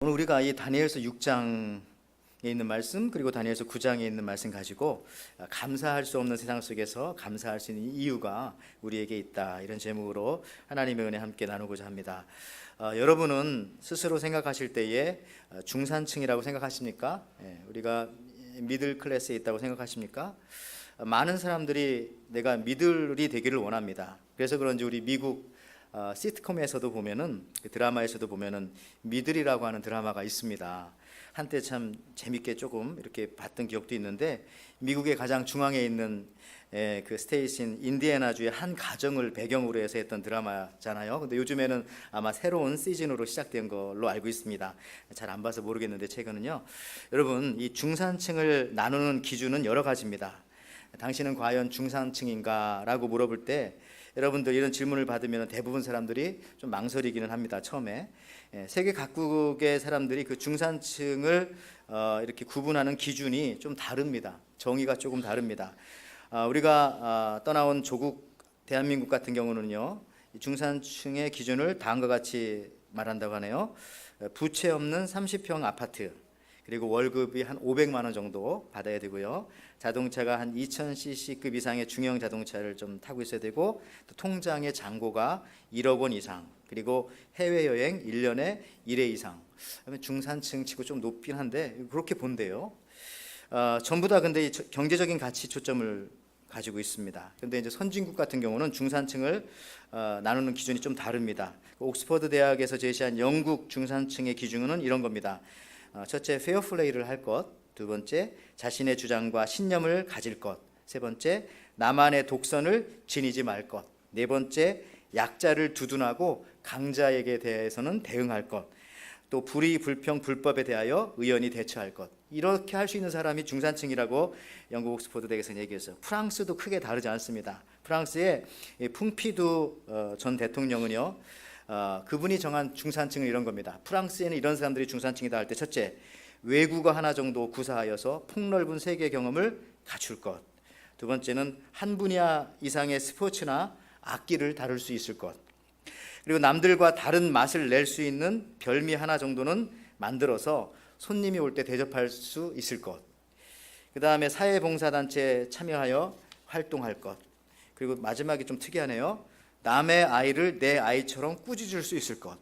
오늘 우리가 이 다니엘서 6장에 있는 말씀, 그리고 다니엘서 9장에 있는 말씀 가지고 감사할 수 없는 세상 속에서 감사할 수 있는 이유가 우리에게 있다, 이런 제목으로 하나님의 은혜 함께 나누고자 합니다. 여러분은 스스로 생각하실 때에 중산층이라고 생각하십니까? 우리가 미들 클래스에 있다고 생각하십니까? 많은 사람들이 내가 미들이 되기를 원합니다. 그래서 그런지 우리 미국 시트콤에서도 보면은, 드라마에서도 보면은 미들이라고 하는 드라마가 있습니다. 한때 참 재밌게 조금 이렇게 봤던 기억도 있는데, 미국의 가장 중앙에 있는 그 스테이트인 인디애나주의 한 가정을 배경으로 해서 했던 드라마잖아요. 근데 요즘에는 아마 새로운 시즌으로 시작된 걸로 알고 있습니다. 잘 안 봐서 모르겠는데, 최근은요. 여러분, 이 중산층을 나누는 기준은 여러 가지입니다. 당신은 과연 중산층인가? 라고 물어볼 때 여러분들 이런 질문을 받으면 대부분 사람들이 좀 망설이기는 합니다. 처음에 세계 각국의 사람들이 그 중산층을 이렇게 구분하는 기준이 좀 다릅니다. 정의가 조금 다릅니다. 우리가 떠나온 조국 대한민국 같은 경우는요, 중산층의 기준을 다음과 같이 말한다고 하네요. 부채 없는 30평 아파트, 그리고 월급이 한 500만 원 정도 받아야 되고요. 자동차가 한 2000cc급 이상의 중형 자동차를 좀 타고 있어야 되고, 또 통장의 잔고가 1억 원 이상, 그리고 해외여행 1년에 1회 이상. 중산층 치고 좀 높긴 한데 그렇게 본대요. 전부 다 근데 경제적인 가치 초점을 가지고 있습니다. 근데 이제 선진국 같은 경우는 중산층을 나누는 기준이 좀 다릅니다. 옥스퍼드 대학에서 제시한 영국 중산층의 기준은 이런 겁니다. 첫째, 페어플레이를 할 것. 두 번째, 자신의 주장과 신념을 가질 것. 세 번째, 나만의 독선을 지니지 말 것. 네 번째, 약자를 두둔하고 강자에게 대해서는 대응할 것. 또 불의, 불평, 불법에 대하여 의연히 대처할 것. 이렇게 할 수 있는 사람이 중산층이라고 영국 옥스퍼드 대학에서 얘기했어요. 프랑스도 크게 다르지 않습니다. 프랑스의 풍피두 전 대통령은요, 그분이 정한 중산층은 이런 겁니다. 프랑스에는 이런 사람들이 중산층이다 할 때, 첫째, 외국어 하나 정도 구사하여서 폭넓은 세계 경험을 갖출 것. 두 번째는 한 분야 이상의 스포츠나 악기를 다룰 수 있을 것. 그리고 남들과 다른 맛을 낼 수 있는 별미 하나 정도는 만들어서 손님이 올 때 대접할 수 있을 것. 그 다음에 사회봉사단체에 참여하여 활동할 것. 그리고 마지막이 좀 특이하네요. 남의 아이를 내 아이처럼 꾸짖을 수 있을 것.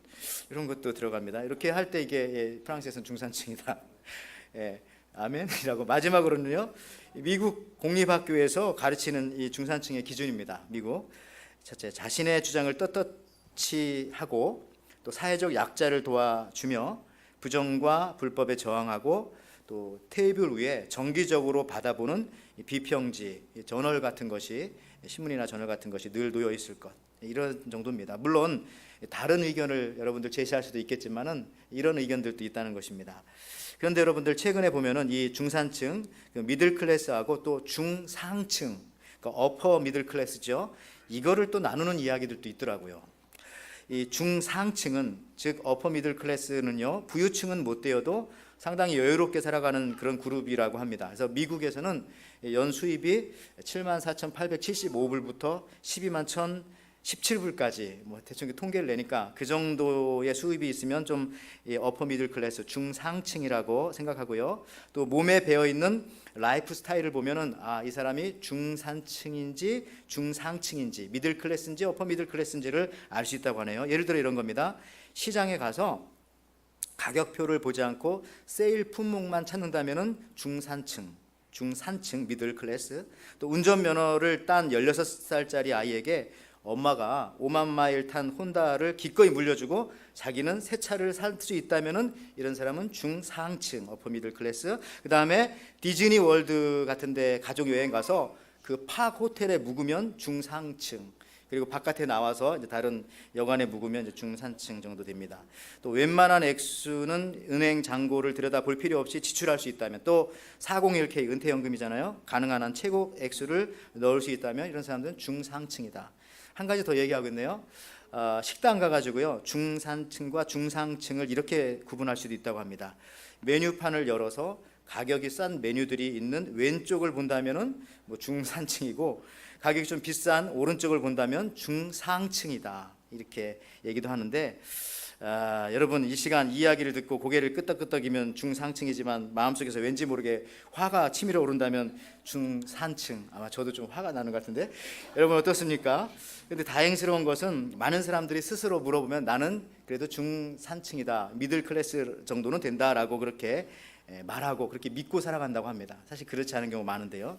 이런 것도 들어갑니다. 이렇게 할 때 이게 프랑스에서는 중산층이다. 아멘이라고. 마지막으로는요, 미국 공립학교에서 가르치는 이 중산층의 기준입니다. 미국. 첫째, 자신의 주장을 떳떳이 하고, 또 사회적 약자를 도와주며 부정과 불법에 저항하고, 또 테이블 위에 정기적으로 받아보는 비평지, 저널 같은 것이, 신문이나 저널 같은 것이 늘 놓여 있을 것. 이런 정도입니다. 물론 다른 의견을 여러분들 제시할 수도 있겠지만은 이런 의견들도 있다는 것입니다. 그런데 여러분들 최근에 보면은 이 중산층, 미들 클래스하고 또 중상층, 어퍼 미들 클래스죠. 이거를 또 나누는 이야기들도 있더라고요. 이 중상층은, 즉 어퍼 미들 클래스는요, 부유층은 못 되어도 상당히 여유롭게 살아가는 그런 그룹이라고 합니다. 그래서 미국에서는 연수입이 74,875불부터 121,017불까지, 뭐 대충 통계를 내니까 그 정도의 수입이 있으면 좀 어퍼 미들 클래스, 중상층이라고 생각하고요. 또 몸에 배어 있는 라이프 스타일을 보면은 이 사람이 중산층인지 중상층인지, 미들 클래스인지 어퍼 미들 클래스인지를 알 수 있다고 하네요. 예를 들어 이런 겁니다. 시장에 가서 가격표를 보지 않고 세일 품목만 찾는다면은 중산층 미들 클래스. 또 운전면허를 딴 16살짜리 아이에게 엄마가 5만 마일 탄 혼다를 기꺼이 물려주고 자기는 새 차를 살 수 있다면은 이런 사람은 중상층, 어퍼 미들 클래스. 그 다음에 디즈니 월드 같은데 가족 여행 가서 그 팍 호텔에 묵으면 중상층. 그리고 바깥에 나와서 이제 다른 여관에 묵으면 이제 중산층 정도 됩니다. 또 웬만한 액수는 은행 잔고를 들여다볼 필요 없이 지출할 수 있다면, 또 401k 은퇴연금이잖아요. 가능한 한 최고 액수를 넣을 수 있다면 이런 사람들은 중상층이다. 한 가지 더 얘기하겠네요. 식당 가가지고요, 중산층과 중상층을 이렇게 구분할 수도 있다고 합니다. 메뉴판을 열어서 가격이 싼 메뉴들이 있는 왼쪽을 본다면은 뭐 중산층이고, 가격이 좀 비싼 오른쪽을 본다면 중상층이다, 이렇게 얘기도 하는데, 여러분 이 시간 이야기를 듣고 고개를 끄덕끄덕이면 중상층이지만 마음속에서 왠지 모르게 화가 치밀어 오른다면 중산층, 아마 저도 좀 화가 나는 것 같은데 여러분 어떻습니까? 근데 다행스러운 것은 많은 사람들이 스스로 물어보면 나는 그래도 중산층이다, 미들 클래스 정도는 된다라고 그렇게 말하고 그렇게 믿고 살아간다고 합니다. 사실 그렇지 않은 경우 많은데요.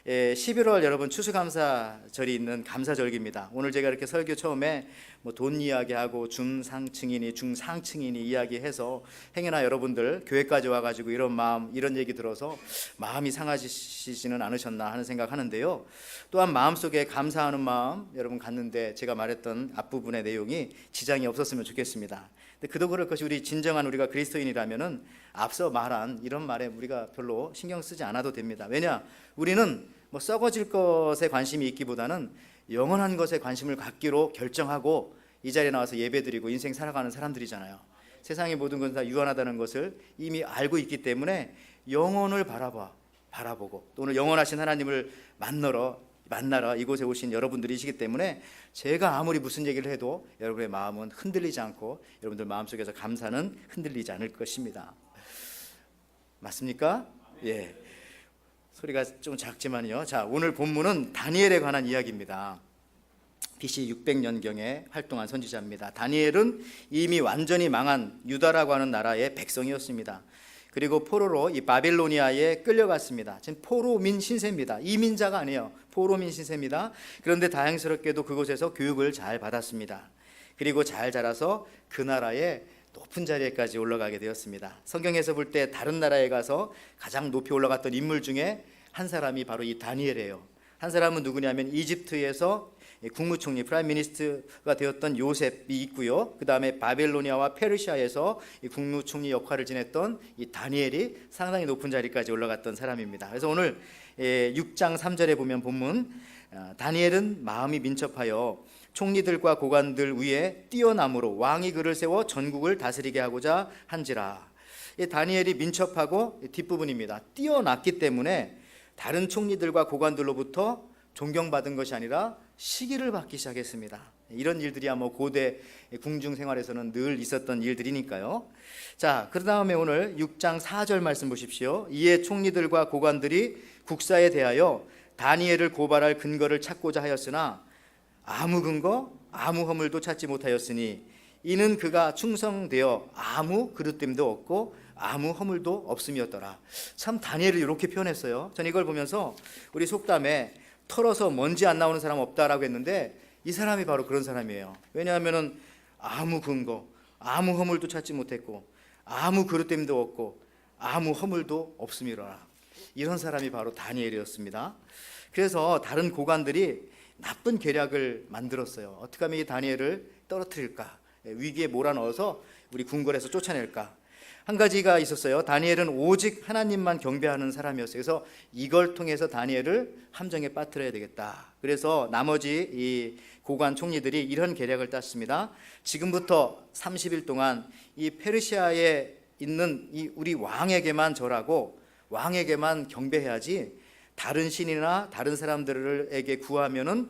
11월 여러분 추수감사절이 있는 감사절기입니다. 오늘 제가 이렇게 설교 처음에 돈 이야기하고 중상층이니 중상층이니 이야기해서 행여나 여러분들 교회까지 와가지고 이런 마음 이런 얘기 들어서 마음이 상하시지는 않으셨나 하는 생각하는데요. 또한 마음속에 감사하는 마음 여러분 갖는데 제가 말했던 앞부분의 내용이 지장이 없었으면 좋겠습니다. 근데 그도 그럴 것이 우리 진정한 우리가 그리스도인이라면은 앞서 말한 이런 말에 우리가 별로 신경 쓰지 않아도 됩니다. 왜냐? 우리는 썩어질 것에 관심이 있기보다는 영원한 것에 관심을 갖기로 결정하고 이 자리에 나와서 예배드리고 인생 살아가는 사람들이잖아요. 세상의 모든 것은 다 유한하다는 것을 이미 알고 있기 때문에 영혼을 바라보고 또 오늘 영원하신 하나님을 만나러 이곳에 오신 여러분들이시기 때문에 제가 아무리 무슨 얘기를 해도 여러분의 마음은 흔들리지 않고 여러분들 마음속에서 감사는 흔들리지 않을 것입니다. 맞습니까? 예. 소리가 좀 작지만요. 자, 오늘 본문은 다니엘에 관한 이야기입니다. BC 600년경에 활동한 선지자입니다. 다니엘은 이미 완전히 망한 유다라고 하는 나라의 백성이었습니다. 그리고 포로로 이 바빌로니아에 끌려갔습니다. 지금 포로민 신세입니다. 이민자가 아니에요. 포로민 신세입니다. 그런데 다행스럽게도 그곳에서 교육을 잘 받았습니다. 그리고 잘 자라서 그 나라의 높은 자리에까지 올라가게 되었습니다. 성경에서 볼 때 다른 나라에 가서 가장 높이 올라갔던 인물 중에 한 사람이 바로 이 다니엘이에요. 한 사람은 누구냐면 이집트에서 국무총리 프라임 미니스터가 되었던 요셉이 있고요. 그 다음에 바벨로니아와 페르시아에서 이 국무총리 역할을 지냈던 이 다니엘이 상당히 높은 자리까지 올라갔던 사람입니다. 그래서 오늘 6장 3절에 보면 본문 다니엘은 마음이 민첩하여 총리들과 고관들 위에 뛰어남으로 왕이 그를 세워 전국을 다스리게 하고자 한지라. 다니엘이 민첩하고 뒷부분입니다. 뛰어났기 때문에 다른 총리들과 고관들로부터 존경받은 것이 아니라 시기를 받기 시작했습니다. 이런 일들이야 고대 궁중 생활에서는 늘 있었던 일들이니까요. 자, 그 다음에 오늘 6장 4절 말씀 보십시오. 이에 총리들과 고관들이 국사에 대하여 다니엘을 고발할 근거를 찾고자 하였으나 아무 근거, 아무 허물도 찾지 못하였으니 이는 그가 충성되어 아무 그릇됨도 없고 아무 허물도 없음이었더라. 참 다니엘을 이렇게 표현했어요. 전 이걸 보면서 우리 속담에 털어서 먼지 안 나오는 사람 없다라고 했는데 이 사람이 바로 그런 사람이에요. 왜냐하면 아무 근거, 아무 허물도 찾지 못했고 아무 그릇됨도 없고 아무 허물도 없음이라. 이런 사람이 바로 다니엘이었습니다. 그래서 다른 고관들이 나쁜 계략을 만들었어요. 어떻게 하면 이 다니엘을 떨어뜨릴까, 위기에 몰아넣어서 우리 궁궐에서 쫓아낼까. 한 가지가 있었어요. 다니엘은 오직 하나님만 경배하는 사람이었어요. 그래서 이걸 통해서 다니엘을 함정에 빠뜨려야 되겠다. 그래서 나머지 이 고관 총리들이 이런 계략을 땄습니다. 지금부터 30일 동안 이 페르시아에 있는 이 우리 왕에게만 절하고 왕에게만 경배해야지 다른 신이나 다른 사람들에게 구하면은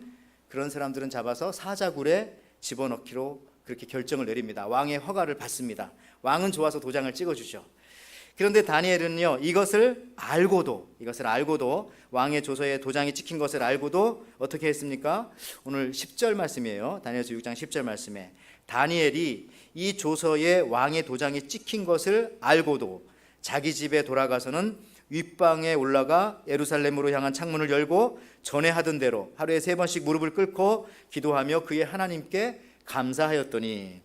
그런 사람들은 잡아서 사자굴에 집어넣기로 그렇게 결정을 내립니다. 왕의 허가를 받습니다. 왕은 좋아서 도장을 찍어주죠. 그런데 다니엘은요, 이것을 알고도 왕의 조서에 도장이 찍힌 것을 알고도 어떻게 했습니까? 오늘 10절 말씀이에요. 다니엘서 6장 10절 말씀에 다니엘이 이 조서에 왕의 도장이 찍힌 것을 알고도 자기 집에 돌아가서는 윗방에 올라가 예루살렘으로 향한 창문을 열고 전에 하던 대로 하루에 3번씩 무릎을 꿇고 기도하며 그의 하나님께 감사하였더니.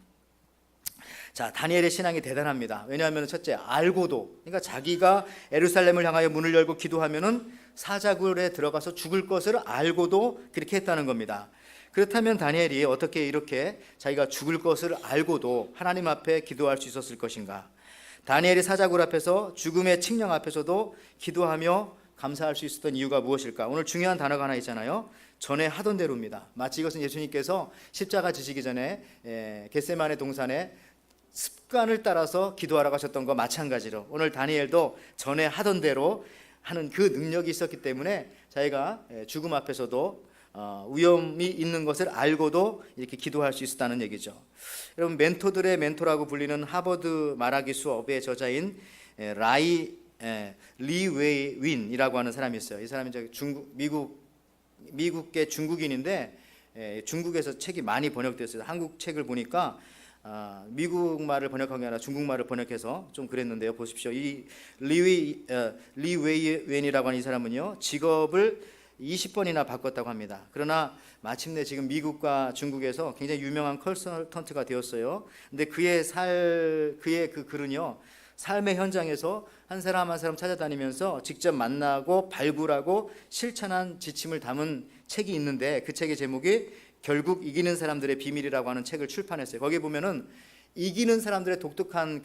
자, 다니엘의 신앙이 대단합니다. 왜냐하면 첫째, 알고도, 그러니까 자기가 예루살렘을 향하여 문을 열고 기도하면은 사자굴에 들어가서 죽을 것을 알고도 그렇게 했다는 겁니다. 그렇다면 다니엘이 어떻게 이렇게 자기가 죽을 것을 알고도 하나님 앞에 기도할 수 있었을 것인가? 다니엘이 사자굴 앞에서 죽음의 칙령 앞에서도 기도하며 감사할 수 있었던 이유가 무엇일까? 오늘 중요한 단어가 하나 있잖아요. 전에 하던 대로입니다. 마치 이것은 예수님께서 십자가 지시기 전에 겟세마네 동산에 습관을 따라서 기도하러 가셨던 것 마찬가지로 오늘 다니엘도 전에 하던 대로 하는 그 능력이 있었기 때문에 자기가 죽음 앞에서도 위험이 있는 것을 알고도 이렇게 기도할 수 있었다는 얘기죠. 여러분, 멘토들의 멘토라고 불리는 하버드 말하기 수업의 저자인 리 웨이윈이라고 하는 사람이 있어요. 이 사람이 미국계 중국인인데 중국에서 책이 많이 번역되었어요. 한국 책을 보니까 미국 말을 번역한 게 아니라 중국 말을 번역해서 좀 그랬는데요. 보십시오. 이 리 웨이웬이라고 하는 이 사람은요, 직업을 20번이나 바꿨다고 합니다. 그러나 마침내 지금 미국과 중국에서 굉장히 유명한 컨설턴트가 되었어요. 근데 그의 그 글은요, 삶의 현장에서 한 사람 한 사람 찾아다니면서 직접 만나고 발굴하고 실천한 지침을 담은 책이 있는데, 그 책의 제목이 결국 이기는 사람들의 비밀이라고 하는 책을 출판했어요. 거기에 보면은 이기는 사람들의 독특한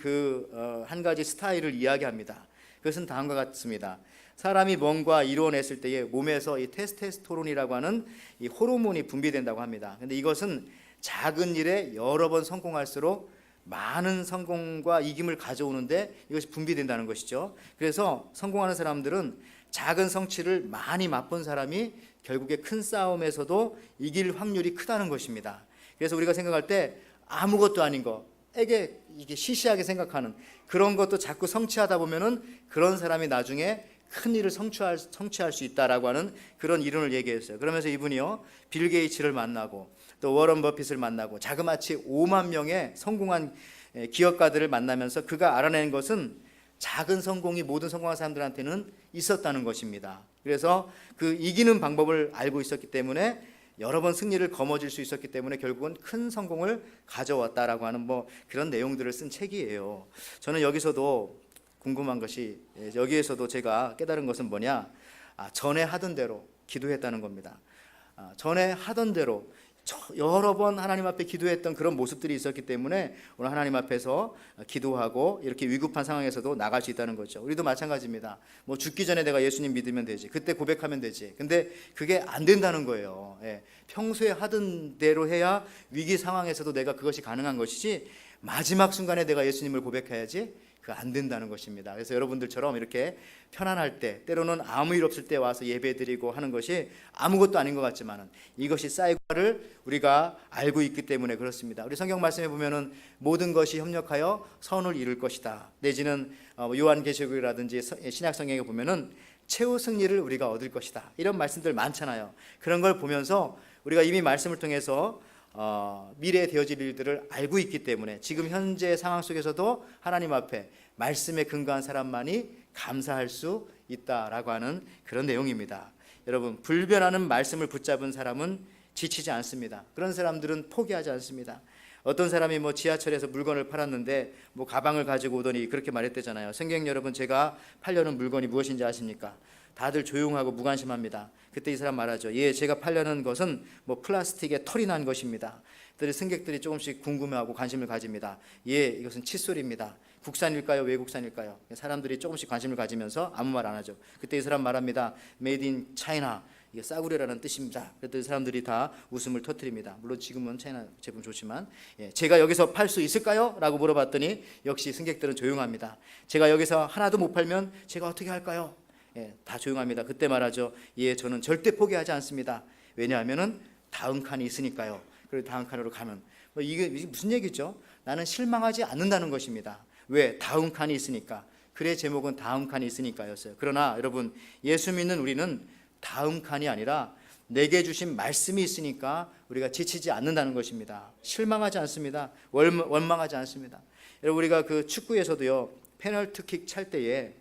한 가지 스타일을 이야기합니다. 그것은 다음과 같습니다. 사람이 뭔가 이루어냈을 때에 몸에서 이 테스토스테론이라고 하는 이 호르몬이 분비된다고 합니다. 근데 이것은 작은 일에 여러 번 성공할수록 많은 성공과 이김을 가져오는데 이것이 분비된다는 것이죠. 그래서 성공하는 사람들은 작은 성취를 많이 맛본 사람이 결국에 큰 싸움에서도 이길 확률이 크다는 것입니다. 그래서 우리가 생각할 때 아무것도 아닌 거에게 이게 시시하게 생각하는 그런 것도 자꾸 성취하다 보면은 그런 사람이 나중에 큰 일을 성취할 수 있다라고 하는 그런 이론을 얘기했어요. 그러면서 이분이요, 빌 게이츠를 만나고 또 워런 버핏을 만나고 자그마치 5만 명의 성공한 기업가들을 만나면서 그가 알아낸 것은 작은 성공이 모든 성공한 사람들한테는 있었다는 것입니다. 그래서 그 이기는 방법을 알고 있었기 때문에 여러 번 승리를 거머쥘 수 있었기 때문에 결국은 큰 성공을 가져왔다라고 하는 그런 내용들을 쓴 책이에요. 저는 여기서도 궁금한 것이, 여기에서도 제가 깨달은 것은 뭐냐, 전에 하던 대로 기도했다는 겁니다. 전에 하던 대로 여러 번 하나님 앞에 기도했던 그런 모습들이 있었기 때문에 오늘 하나님 앞에서 기도하고 이렇게 위급한 상황에서도 나갈 수 있다는 거죠. 우리도 마찬가지입니다. 죽기 전에 내가 예수님 믿으면 되지, 그때 고백하면 되지. 근데 그게 안 된다는 거예요. 평소에 하던 대로 해야 위기 상황에서도 내가 그것이 가능한 것이지, 마지막 순간에 내가 예수님을 고백해야지 그거 안 된다는 것입니다. 그래서 여러분들처럼 이렇게 편안할 때, 때로는 아무 일 없을 때 와서 예배드리고 하는 것이 아무것도 아닌 것 같지만은 이것이 쌓이고를 우리가 알고 있기 때문에 그렇습니다. 우리 성경 말씀에 보면은 모든 것이 협력하여 선을 이룰 것이다, 내지는 요한계시록이라든지 신약 성경에 보면은 최후 승리를 우리가 얻을 것이다, 이런 말씀들 많잖아요. 그런 걸 보면서 우리가 이미 말씀을 통해서 미래에 되어질 일들을 알고 있기 때문에 지금 현재 상황 속에서도 하나님 앞에 말씀에 근거한 사람만이 감사할 수 있다라고 하는 그런 내용입니다. 여러분, 불변하는 말씀을 붙잡은 사람은 지치지 않습니다. 그런 사람들은 포기하지 않습니다. 어떤 사람이 지하철에서 물건을 팔았는데 가방을 가지고 오더니 그렇게 말했대잖아요. 성경 여러분, 제가 팔려는 물건이 무엇인지 아십니까? 다들 조용하고 무관심합니다. 그때 이 사람 말하죠. 예, 제가 팔려는 것은 플라스틱에 털이 난 것입니다. 승객들이 조금씩 궁금해하고 관심을 가집니다. 예, 이것은 칫솔입니다. 국산일까요? 외국산일까요? 사람들이 조금씩 관심을 가지면서 아무 말 안 하죠. 그때 이 사람 말합니다. Made in China. 이게 싸구려라는 뜻입니다. 그랬더니 사람들이 다 웃음을 터뜨립니다. 물론 지금은 차이나 제품 좋지만, 제가 여기서 팔 수 있을까요? 라고 물어봤더니 역시 승객들은 조용합니다. 제가 여기서 하나도 못 팔면 제가 어떻게 할까요? 다 조용합니다. 그때 말하죠. 예, 저는 절대 포기하지 않습니다. 왜냐하면은 다음 칸이 있으니까요. 그리고 다음 칸으로 가면 이게 무슨 얘기죠? 나는 실망하지 않는다는 것입니다. 왜? 다음 칸이 있으니까. 글의 제목은 다음 칸이 있으니까였어요. 그러나 여러분, 예수 믿는 우리는 다음 칸이 아니라 내게 주신 말씀이 있으니까 우리가 지치지 않는다는 것입니다. 실망하지 않습니다. 원망하지 않습니다. 여러분, 우리가 그 축구에서도요, 페널티킥 찰 때에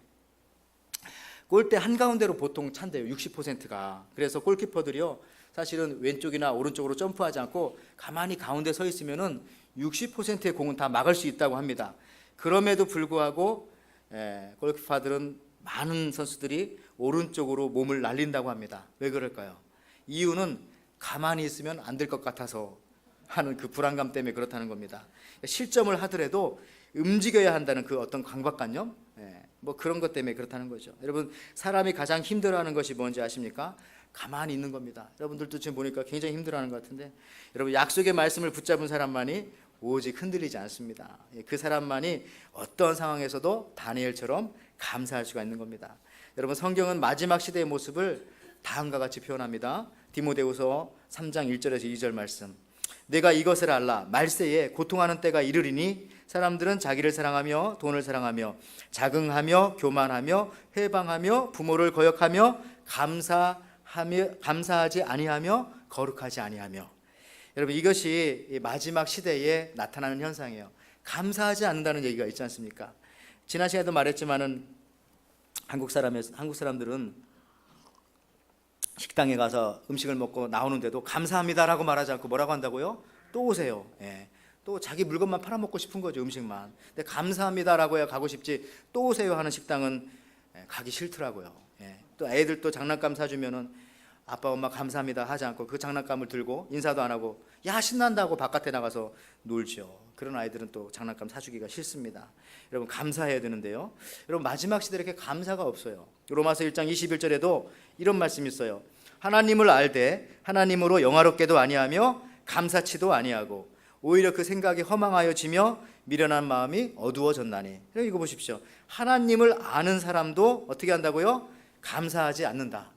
골대 한가운데로 보통 찬대요. 60%가. 그래서 골키퍼들이요, 사실은 왼쪽이나 오른쪽으로 점프하지 않고 가만히 가운데 서 있으면은 60%의 공은 다 막을 수 있다고 합니다. 그럼에도 불구하고 골키퍼들은, 많은 선수들이 오른쪽으로 몸을 날린다고 합니다. 왜 그럴까요? 이유는 가만히 있으면 안 될 것 같아서 하는 그 불안감 때문에 그렇다는 겁니다. 실점을 하더라도 움직여야 한다는 그 어떤 강박관념, 그런 것 때문에 그렇다는 거죠. 여러분, 사람이 가장 힘들어하는 것이 뭔지 아십니까? 가만히 있는 겁니다. 여러분들도 지금 보니까 굉장히 힘들어하는 것 같은데, 여러분, 약속의 말씀을 붙잡은 사람만이 오직 흔들리지 않습니다. 그 사람만이 어떤 상황에서도 다니엘처럼 감사할 수가 있는 겁니다. 여러분, 성경은 마지막 시대의 모습을 다음과 같이 표현합니다. 디모데후서 3장 1절에서 2절 말씀. 내가 이것을 알라. 말세에 고통하는 때가 이르리니 사람들은 자기를 사랑하며 돈을 사랑하며 자긍하며 교만하며 회방하며 부모를 거역하며 감사하지 아니하며 거룩하지 아니하며. 여러분, 이것이 마지막 시대에 나타나는 현상이에요. 감사하지 않는다는 얘기가 있지 않습니까? 지난 시간에도 말했지만은 한국 사람들은 식당에 가서 음식을 먹고 나오는데도 감사합니다라고 말하지 않고 뭐라고 한다고요? 또 오세요. 예. 또 자기 물건만 팔아먹고 싶은 거죠, 음식만. 근데 감사합니다라고 해야 가고 싶지, 또 오세요 하는 식당은 가기 싫더라고요. 예. 또 애들 또 장난감 사주면은 아빠 엄마 감사합니다 하지 않고 그 장난감을 들고 인사도 안 하고 야 신난다고 바깥에 나가서 놀죠. 그런 아이들은 또 장난감 사주기가 싫습니다. 여러분, 감사해야 되는데요, 여러분, 마지막 시대에 이렇게 감사가 없어요. 로마서 1장 21절에도 이런 말씀이 있어요. 하나님을 알되 하나님으로 영화롭게도 아니하며 감사치도 아니하고 오히려 그 생각이 허망하여지며 미련한 마음이 어두워졌나니. 이거 보십시오. 하나님을 아는 사람도 어떻게 한다고요? 감사하지 않는다.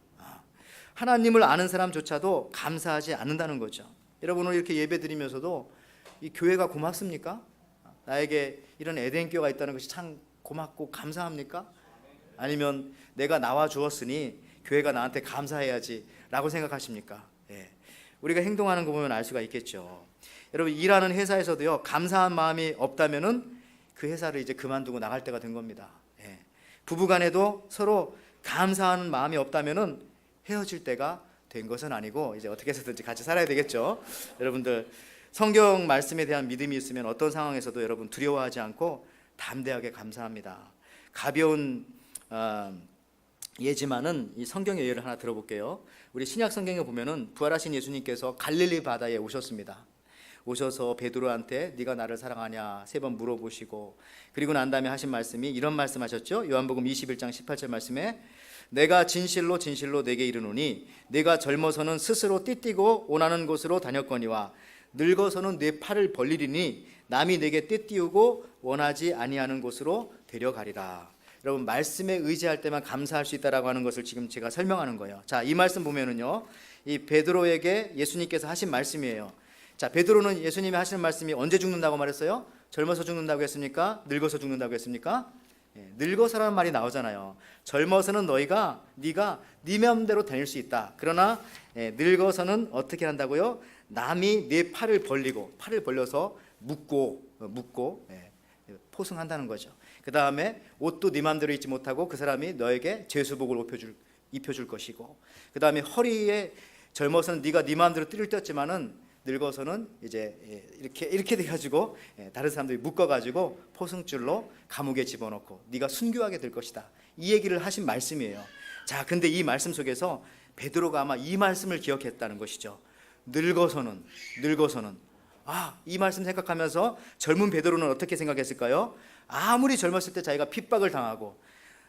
하나님을 아는 사람조차도 감사하지 않는다는 거죠. 여러분, 오늘 이렇게 예배 드리면서도 이 교회가 고맙습니까? 나에게 이런 에덴교가 있다는 것이 참 고맙고 감사합니까? 아니면 내가 나와 주었으니 교회가 나한테 감사해야지 라고 생각하십니까? 예. 우리가 행동하는 거 보면 알 수가 있겠죠. 여러분, 일하는 회사에서도요, 감사한 마음이 없다면은 그 회사를 이제 그만두고 나갈 때가 된 겁니다. 예. 부부간에도 서로 감사하는 마음이 없다면은 헤어질 때가 된 것은 아니고 이제 어떻게 해서든지 같이 살아야 되겠죠. 여러분들, 성경 말씀에 대한 믿음이 있으면 어떤 상황에서도 여러분 두려워하지 않고 담대하게 감사합니다. 가벼운 예지만은 이 성경의 예를 하나 들어볼게요. 우리 신약 성경에 보면은 부활하신 예수님께서 갈릴리 바다에 오셨습니다. 오셔서 베드로한테 네가 나를 사랑하냐 3번 물어보시고, 그리고 난 다음에 하신 말씀이 이런 말씀하셨죠. 요한복음 21장 18절 말씀에 내가 진실로 진실로 내게 이르노니 네가 젊어서는 스스로 띠띠고 원하는 곳으로 다녔거니와 늙어서는 네 팔을 벌리리니 남이 내게 띠띠우고 원하지 아니하는 곳으로 데려가리라. 여러분, 말씀에 의지할 때만 감사할 수 있다라고 하는 것을 지금 제가 설명하는 거예요. 자, 이 말씀 보면은요, 이 베드로에게 예수님께서 하신 말씀이에요. 자, 베드로는 예수님이 하시는 말씀이 언제 죽는다고 말했어요? 젊어서 죽는다고 했습니까? 늙어서 죽는다고 했습니까? 늙어서라는 말이 나오잖아요. 젊어서는 네가 네 마음대로 다닐 수 있다. 그러나 늙어서는 어떻게 한다고요? 남이 네 팔을 벌려서 묶고 포승한다는 거죠. 그 다음에 옷도 네 마음대로 입지 못하고 그 사람이 너에게 제수복을 입혀줄 것이고, 그 다음에 허리에 젊어서는 네가 네 마음대로 띠를 떴지만은 늙어서는 이제 이렇게 돼가지고 다른 사람들이 묶어가지고 포승줄로 감옥에 집어넣고 네가 순교하게 될 것이다. 이 얘기를 하신 말씀이에요. 자, 근데 이 말씀 속에서 베드로가 아마 이 말씀을 기억했다는 것이죠. 늙어서는 이 말씀 생각하면서 젊은 베드로는 어떻게 생각했을까요? 아무리 젊었을 때 자기가 핍박을 당하고,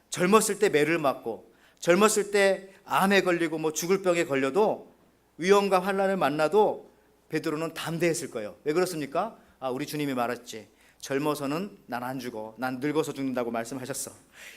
젊었을 때 매를 맞고, 젊었을 때 암에 걸리고 뭐 죽을 병에 걸려도, 위험과 환난을 만나도 베드로는 담대했을 거예요. 왜 그렇습니까? 우리 주님이 말했지, 젊어서는 난 안 죽어, 난 늙어서 죽는다고 말씀하셨어.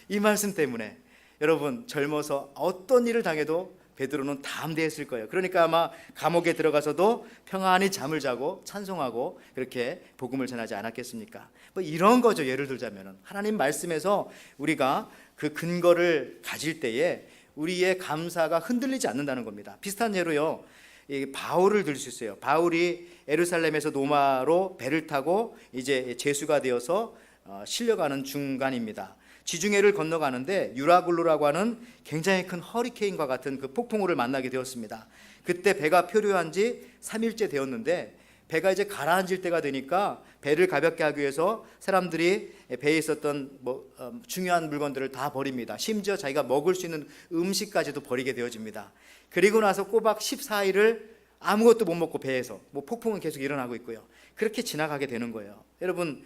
이 말씀 때문에 여러분, 젊어서 어떤 일을 당해도 베드로는 담대했을 거예요. 그러니까 아마 감옥에 들어가서도 평안히 잠을 자고 찬송하고 그렇게 복음을 전하지 않았겠습니까? 뭐 이런 거죠. 예를 들자면은 하나님 말씀에서 우리가 그 근거를 가질 때에 우리의 감사가 흔들리지 않는다는 겁니다. 비슷한 예로요, 바울을 들 수 있어요. 바울이 예루살렘에서 로마로 배를 타고 이제 제수가 되어서 실려가는 중간입니다. 지중해를 건너가는데 유라굴루라고 하는 굉장히 큰 허리케인과 같은 그 폭풍우를 만나게 되었습니다. 그때 배가 표류한 지 3일째 되었는데 배가 이제 가라앉을 때가 되니까 배를 가볍게 하기 위해서 사람들이 배에 있었던 중요한 물건들을 다 버립니다. 심지어 자기가 먹을 수 있는 음식까지도 버리게 되어집니다. 그리고 나서 꼬박 14일을 아무것도 못 먹고 배에서 폭풍은 계속 일어나고 있고요. 그렇게 지나가게 되는 거예요. 여러분,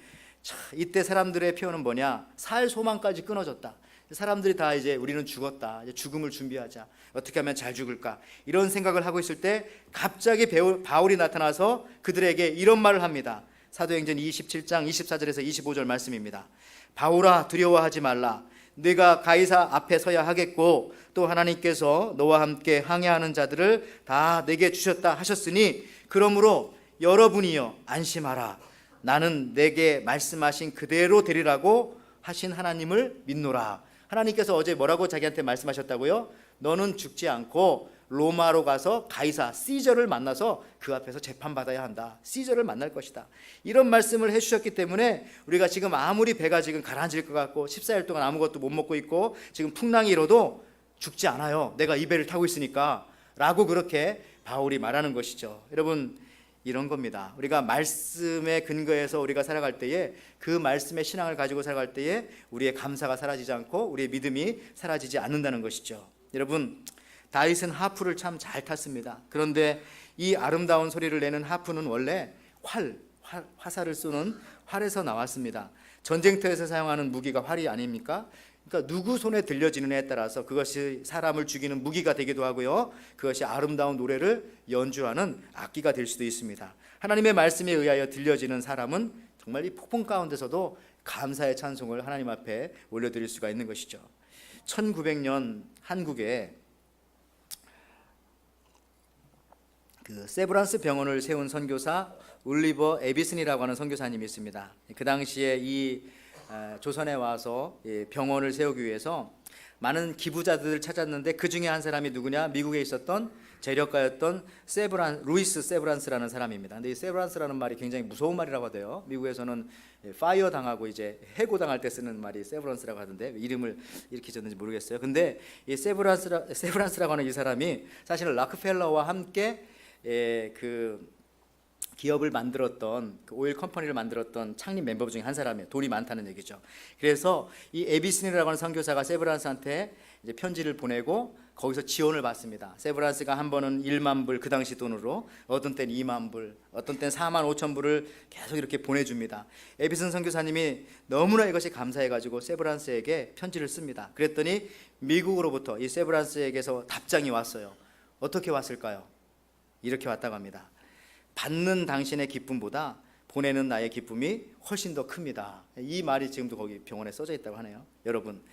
이때 사람들의 표현은 뭐냐? 살 소망까지 끊어졌다. 사람들이 다 이제 우리는 죽었다, 이제 죽음을 준비하자, 어떻게 하면 잘 죽을까, 이런 생각을 하고 있을 때 갑자기 바울이 나타나서 그들에게 이런 말을 합니다. 사도행전 27장 24절에서 25절 말씀입니다. 바울아, 두려워하지 말라. 네가 가이사 앞에 서야 하겠고 또 하나님께서 너와 함께 항해하는 자들을 다 내게 주셨다 하셨으니 그러므로 여러분이여 안심하라. 나는 내게 말씀하신 그대로 되리라고 하신 하나님을 믿노라. 하나님께서 어제 뭐라고 자기한테 말씀하셨다고요? 너는 죽지 않고 로마로 가서 가이사 시저를 만나서 그 앞에서 재판받아야 한다. 시저를 만날 것이다. 이런 말씀을 해주셨기 때문에 우리가 지금 아무리 배가 지금 가라앉을 것 같고 14일 동안 아무것도 못 먹고 있고 지금 풍랑이 일어도 죽지 않아요. 내가 이 배를 타고 있으니까 라고 그렇게 바울이 말하는 것이죠. 여러분, 이런 겁니다. 우리가 말씀에 근거해서 우리가 살아갈 때에 그 말씀의 신앙을 가지고 살아갈 때에 우리의 감사가 사라지지 않고 우리의 믿음이 사라지지 않는다는 것이죠. 여러분, 다윗은 하프를 참 잘 탔습니다. 그런데 이 아름다운 소리를 내는 하프는 원래 화살을 쏘는 활에서 나왔습니다. 전쟁터에서 사용하는 무기가 활이 아닙니까? 그러니까 누구 손에 들려지느냐에 따라서 그것이 사람을 죽이는 무기가 되기도 하고요, 그것이 아름다운 노래를 연주하는 악기가 될 수도 있습니다. 하나님의 말씀에 의하여 들려지는 사람은 정말 이 폭풍 가운데서도 감사의 찬송을 하나님 앞에 올려드릴 수가 있는 것이죠. 1900년 한국에 그 세브란스 병원을 세운 선교사 올리버 에비슨이라고 하는 선교사님이 있습니다. 그 당시에 이 조선에 와서 병원을 세우기 위해서 많은 기부자들을 찾았는데 그 중에 한 사람이 누구냐? 미국에 있었던 재력가였던 루이스 세브란스라는 사람입니다. 근데 이 세브란스라는 말이 굉장히 무서운 말이라고 하대요. 미국에서는 파이어 당하고 이제 해고 당할 때 쓰는 말이 세브란스라고 하던데 이름을 이렇게 졌는지 모르겠어요. 근데 이 세브란스라고 하는 이 사람이 사실은 락펠러와 함께 그 기업을 만들었던, 그 오일 컴퍼니를 만들었던 창립 멤버 중에 한 사람이에요. 돈이 많다는 얘기죠. 그래서 이 에비슨이라고 하는 선교사가 세브란스한테 이제 편지를 보내고 거기서 지원을 받습니다. 세브란스가 한 번은 1만 불, 그 당시 돈으로, 어떤 때는 2만 불, 어떤 때는 4만 5천 불을 계속 이렇게 보내줍니다. 에비슨 선교사님이 너무나 이것이 감사해가지고 세브란스에게 편지를 씁니다. 그랬더니 미국으로부터 이 세브란스에게서 답장이 왔어요. 어떻게 왔을까요? 이렇게 왔다고 합니다. 받는 당신의 기쁨보다 보내는 나의 기쁨이 훨씬 더 큽니다. 이 말이 지금도 거기 병원에 써져 있다고 하네요. 여러분,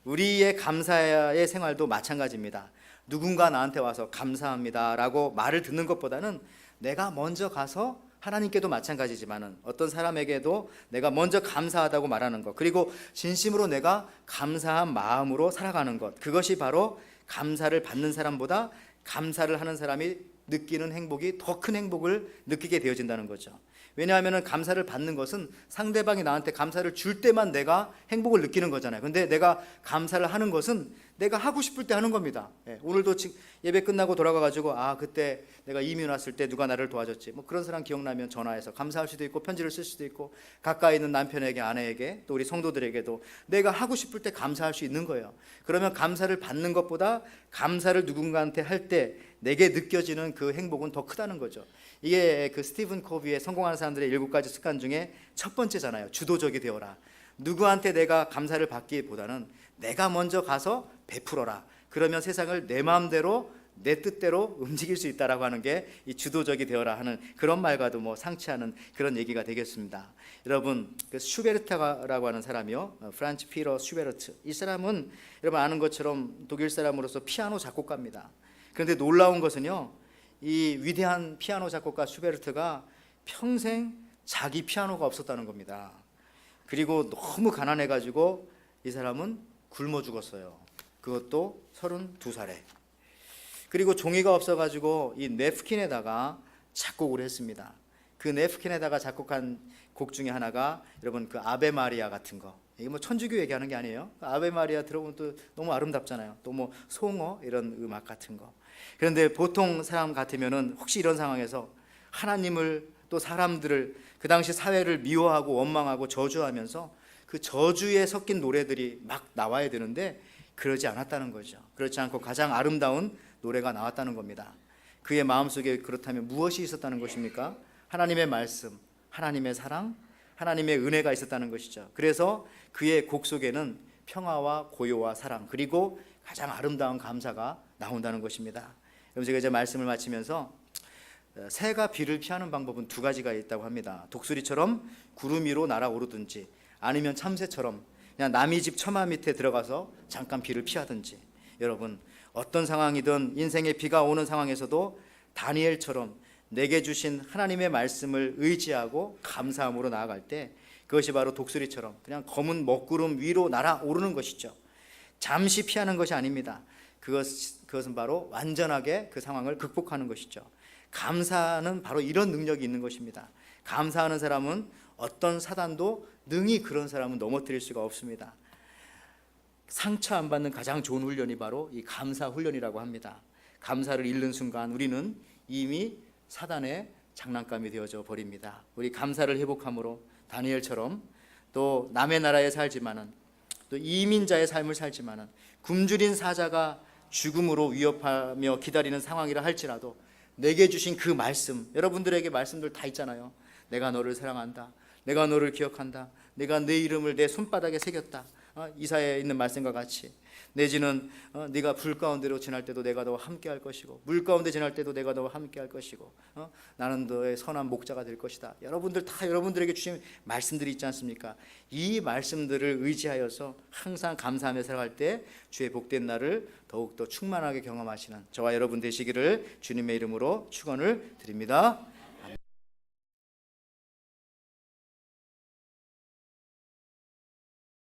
우리의 감사의 생활도 마찬가지입니다. 누군가 나한테 와서 감사합니다 라고 말을 듣는 것보다는 내가 먼저 가서, 하나님께도 마찬가지지만은 어떤 사람에게도 내가 먼저 감사하다고 말하는 것, 그리고 진심으로 내가 감사한 마음으로 살아가는 것, 그것이 바로 감사를 받는 사람보다 감사를 하는 사람이 느끼는 행복이 더 큰 행복을 느끼게 되어진다는 거죠. 왜냐하면 감사를 받는 것은 상대방이 나한테 감사를 줄 때만 내가 행복을 느끼는 거잖아요. 근데 내가 감사를 하는 것은 내가 하고 싶을 때 하는 겁니다. 오늘도 예배 끝나고 돌아가가지고 그때 내가 이민 왔을 때 누가 나를 도와줬지, 뭐 그런 사람 기억나면 전화해서 감사할 수도 있고 편지를 쓸 수도 있고, 가까이 있는 남편에게, 아내에게, 또 우리 성도들에게도 내가 하고 싶을 때 감사할 수 있는 거예요. 그러면 감사를 받는 것보다 감사를 누군가한테 할 때 내게 느껴지는 그 행복은 더 크다는 거죠. 이게 그 스티븐 코비의 성공하는 사람들의 7가지 습관 중에 첫 번째잖아요. 주도적이 되어라. 누구한테 내가 감사를 받기보다는 내가 먼저 가서 베풀어라. 그러면 세상을 내 마음대로, 내 뜻대로 움직일 수 있다라고 하는 게 이 주도적이 되어라 하는 그런 말과도 뭐 상치하는 그런 얘기가 되겠습니다. 여러분, 그 슈베르트라고 하는 사람이요, 프란츠 피터 슈베르트, 이 사람은 여러분 아는 것처럼 독일 사람으로서 피아노 작곡가입니다. 그런데 놀라운 것은요, 이 위대한 피아노 작곡가 슈베르트가 평생 자기 피아노가 없었다는 겁니다. 그리고 너무 가난해가지고 이 사람은 굶어 죽었어요. 그것도 32살에. 그리고 종이가 없어가지고 이 네프킨에다가 작곡을 했습니다. 그 네프킨에다가 작곡한 곡 중에 하나가 여러분 그 아베 마리아 같은 거. 이게 뭐 천주교 얘기하는 게 아니에요. 아베 마리아 들어보면 또 너무 아름답잖아요. 또 뭐 송어 이런 음악 같은 거. 그런데 보통 사람 같으면은 혹시 이런 상황에서 하나님을, 또 사람들을, 그 당시 사회를 미워하고 원망하고 저주하면서 그 저주에 섞인 노래들이 막 나와야 되는데 그러지 않았다는 거죠. 그렇지 않고 가장 아름다운 노래가 나왔다는 겁니다. 그의 마음속에 그렇다면 무엇이 있었다는 것입니까? 하나님의 말씀, 하나님의 사랑, 하나님의 은혜가 있었다는 것이죠. 그래서 그의 곡 속에는 평화와 고요와 사랑, 그리고 가장 아름다운 감사가 나온다는 것입니다. 그럼 제가 이제 말씀을 마치면서 새가 비를 피하는 방법은 2가지가 있다고 합니다. 독수리처럼 구름 위로 날아오르든지, 아니면 참새처럼 그냥 남의 집 처마 밑에 들어가서 잠깐 비를 피하든지, 여러분 어떤 상황이든 인생의 비가 오는 상황에서도 다니엘처럼 내게 주신 하나님의 말씀을 의지하고 감사함으로 나아갈 때 그것이 바로 독수리처럼 그냥 검은 먹구름 위로 날아오르는 것이죠. 잠시 피하는 것이 아닙니다. 그것은 바로 완전하게 그 상황을 극복하는 것이죠. 감사는 바로 이런 능력이 있는 것입니다. 감사하는 사람은 어떤 사단도 능히 그런 사람은 넘어뜨릴 수가 없습니다. 상처 안 받는 가장 좋은 훈련이 바로 이 감사 훈련이라고 합니다. 감사를 잃는 순간 우리는 이미 사단의 장난감이 되어져 버립니다. 우리 감사를 회복함으로 다니엘처럼 또 남의 나라에 살지만은 또 이민자의 삶을 살지만은 굶주린 사자가 죽음으로 위협하며 기다리는 상황이라 할지라도 내게 주신 그 말씀, 여러분들에게 말씀들 다 있잖아요. 내가 너를 사랑한다, 내가 너를 기억한다, 내가 내 이름을 내 손바닥에 새겼다. 이사야에 있는 말씀과 같이 내지는 네가 불 가운데로 지날 때도 내가 너와 함께 할 것이고 물 가운데 지날 때도 내가 너와 함께 할 것이고 나는 너의 선한 목자가 될 것이다. 여러분들 다 여러분들에게 주신 말씀들이 있지 않습니까? 이 말씀들을 의지하여서 항상 감사하며 살아갈 때 주의 복된 날을 더욱더 충만하게 경험하시는 저와 여러분 되시기를 주님의 이름으로 축원을 드립니다.